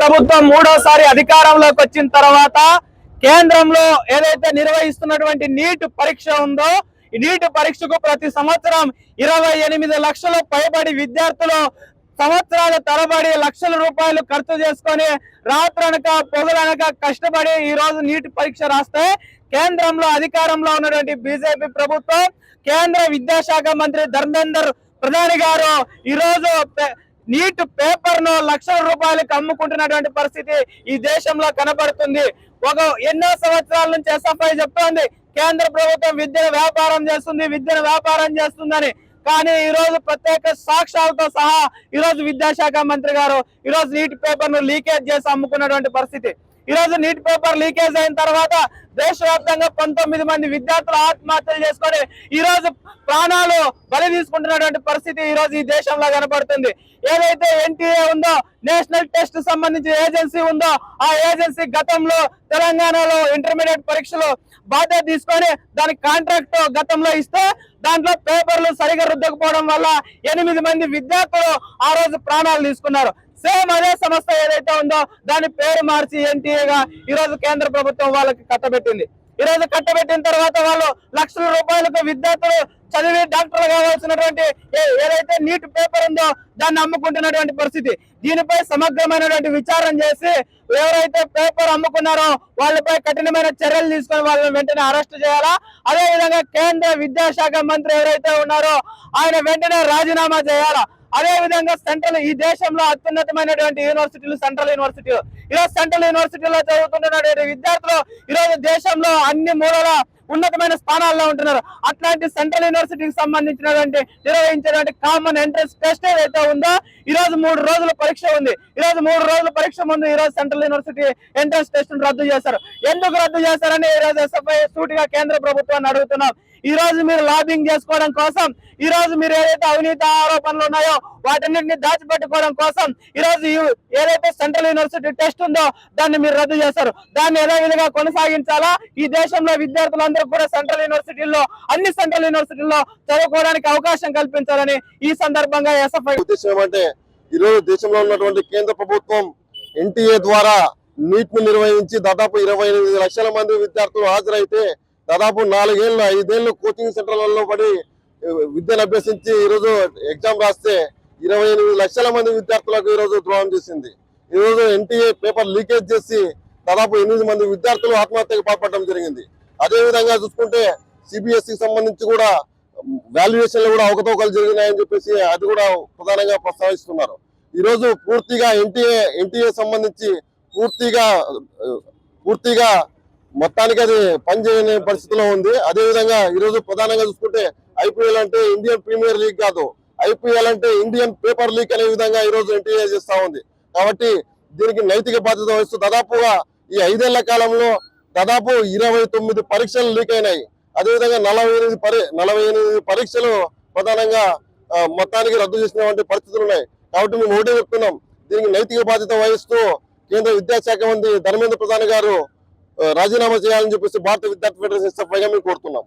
ప్రభుత్వం మూడోసారి అధికారంలోకి వచ్చిన తర్వాత కేంద్రంలో ఏదైతే నిర్వహిస్తున్నటువంటి నీట్ పరీక్ష ఉందో ఈ నీట్ పరీక్షకు ప్రతి సంవత్సరం 28 లక్షల పైబడి విద్యార్థులు సంవత్సరాల తరబడి లక్షల రూపాయలు ఖర్చు చేసుకొని రాత్రనక పొగలనక కష్టపడి ఈ రోజు నీట్ పరీక్ష రాస్తే కేంద్రంలో అధికారంలో ఉన్నటువంటి బీజేపీ ప్రభుత్వం కేంద్ర విద్యాశాఖ మంత్రి ధర్మేందర్ ప్రధాని గారు ఈ రోజు నీట్ పేపర్ ను లక్షల రూపాయలకు అమ్ముకుంటున్నటువంటి పరిస్థితి ఈ దేశంలో కనబడుతుంది. ఎన్నో సంవత్సరాల నుంచి ఎస్ఎఫ్ఐ చెప్తోంది కేంద్ర ప్రభుత్వం విద్యను వ్యాపారం చేస్తుందని. కానీ ఈ రోజు ప్రత్యేక సాక్ష్యాలతో సహా ఈ రోజు విద్యాశాఖ మంత్రి గారు ఈ రోజు నీట్ పేపర్ ను లీకేజ్ చేసి అమ్ముకున్నటువంటి పరిస్థితి. ఈ రోజు నీట్ పేపర్ లీకేజ్ అయిన తర్వాత దేశవ్యాప్తంగా 19 మంది విద్యార్థులు ఆత్మహత్యలు చేసుకొని ఈ రోజు ప్రాణాలు బలి తీసుకుంటున్నటువంటి పరిస్థితి ఈ రోజు ఈ దేశంలో కనబడుతుంది. ఏదైతే ఎన్టీఏ ఉందో నేషనల్ టెస్ట్ సంబంధించిన ఏజెన్సీ ఉందో ఆ ఏజెన్సీ గతంలో తెలంగాణలో ఇంటర్మీడియట్ పరీక్షలు బాధ్యత తీసుకొని దానికి కాంట్రాక్ట్ గతంలో ఇస్తే దాంట్లో పేపర్లు సరిగా రుద్దకపోవడం వల్ల 8 మంది విద్యార్థులు ఆ రోజు ప్రాణాలు తీసుకున్నారు. సేమ్ అదే సంస్థ ఏదైతే ఉందో దాని పేరు మార్చి ఎన్టీఏగా ఈ రోజు కేంద్ర ప్రభుత్వం వాళ్ళకి కట్టబెట్టింది. ఈ రోజు కట్టబెట్టిన తర్వాత వాళ్ళు లక్షల రూపాయలకు విద్యార్థులు చదివి డాక్టర్లు కావాల్సినటువంటి ఏదైతే నీట్ పేపర్ ఉందో దాన్ని అమ్ముకుంటున్నటువంటి పరిస్థితి. దీనిపై సమగ్రమైనటువంటి విచారణ చేసి ఎవరైతే పేపర్ అమ్ముకున్నారో వాళ్ళపై కఠినమైన చర్యలు తీసుకొని వాళ్ళని వెంటనే అరెస్ట్ చేయాలా. అదే విధంగా కేంద్ర విద్యాశాఖ మంత్రి ఎవరైతే ఉన్నారో ఆయన వెంటనే రాజీనామా చేయాలా. అదే విధంగా ఈ దేశంలో అత్యున్నతమైనటువంటి యూనివర్సిటీలు సెంట్రల్ యూనివర్సిటీలు ఈరోజు సెంట్రల్ యూనివర్సిటీలో చదువుతున్నటువంటి విద్యార్థులు ఈరోజు దేశంలో అన్ని మూలల ఉన్నతమైన స్థానాల్లో ఉంటున్నారు. అట్లాంటి సెంట్రల్ యూనివర్సిటీకి సంబంధించినటువంటి నిర్వహించేటువంటి కామన్ ఎంట్రన్స్ టెస్ట్ ఏదైతే ఉందో ఈ రోజు 3 రోజుల పరీక్ష ఉంది. ఈ రోజు 3 రోజుల పరీక్ష ముందు ఈ రోజు సెంట్రల్ యూనివర్సిటీ ఎంట్రన్స్ టెస్ట్ రద్దు చేశారు. ఎందుకు రద్దు చేశారని ఈ రోజు ఎస్ఎఫ్ఐ సూటిగా కేంద్ర ప్రభుత్వాన్ని అడుగుతున్నాం. ఈ రోజు మీరు లాబింగ్ చేసుకోవడం కోసం ఈ రోజు మీరు ఏదైతే అవినీతి ఆరోపణలు ఉన్నాయో వాటన్నింటినీ దాచిపెట్టుకోవడం కోసం ఈ రోజు ఏదైతే సెంట్రల్ యూనివర్సిటీ టెస్ట్ ఉందో దాన్ని మీరు రద్దు చేశారు. దాన్ని ఏదో విధంగా కొనసాగించాలా. ఈ దేశంలో విద్యార్థులందరూ కూడా అన్ని సెంట్రల్ యూనివర్సిటీల్లో చదువుకోవడానికి అవకాశం కల్పించాలని ఈ సందర్భంగా ఎస్ఎఫ్ఐ ఉద్దేశం ఏమంటే ఈ రోజు దేశంలో ఉన్నటువంటి కేంద్ర ప్రభుత్వం ఎన్టీఏ ద్వారా నీట్ ను నిర్వహించి దాదాపు 28 లక్షల మంది విద్యార్థులు హాజరైతే దాదాపు 4-5 కోచింగ్ సెంటర్లలో పడి విద్యను అభ్యసించి ఈరోజు ఎగ్జామ్ రాస్తే 28 లక్షల మంది విద్యార్థులకు ఈరోజు ద్రోహం చేసింది. ఈరోజు ఎన్టీఏ పేపర్ లీకేజ్ చేసి దాదాపు 8 మంది విద్యార్థులు ఆత్మహత్యకు పాల్పడడం జరిగింది. అదే విధంగా చూసుకుంటే సిబిఎస్ఈకి సంబంధించి కూడా వాల్యుయేషన్లు కూడా అవకతవకలు జరిగినాయని చెప్పేసి అది కూడా ప్రధానంగా ప్రస్తావిస్తున్నారు. ఈరోజు పూర్తిగా ఎన్టీఏ సంబంధించి పూర్తిగా మొత్తానికి అది పనిచేయని పరిస్థితిలో ఉంది. అదే విధంగా ఈరోజు ప్రధానంగా చూసుకుంటే ఐపీఎల్ అంటే ఇండియన్ ప్రీమియర్ లీగ్ కాదు, ఐపీఎల్ అంటే ఇండియన్ పేపర్ లీగ్ అనే విధంగా ఈరోజు ఎన్టీఏ చేస్తా ఉంది. కాబట్టి దీనికి నైతిక బాధ్యత వహిస్తూ దాదాపుగా ఈ 5 ఏళ్ల కాలంలో దాదాపు 29 పరీక్షలు లీక్ అయినాయి. అదేవిధంగా 48 పరీక్షలు ప్రధానంగా మొత్తానికి రద్దు చేసినటువంటి పరిస్థితులు ఉన్నాయి. కాబట్టి మేము ఒకటే చెప్తున్నాం, దీనికి నైతిక బాధ్యత వహిస్తూ కేంద్ర విద్యాశాఖ మంత్రి ధర్మేంద్ర ప్రధాన్ గారు రాజీనామా చేయాలని చెప్పేసి భారత విద్యార్థి ఫెడరేషన్ ఎస్ఎఫ్ఐగా మేము కోరుతున్నాం.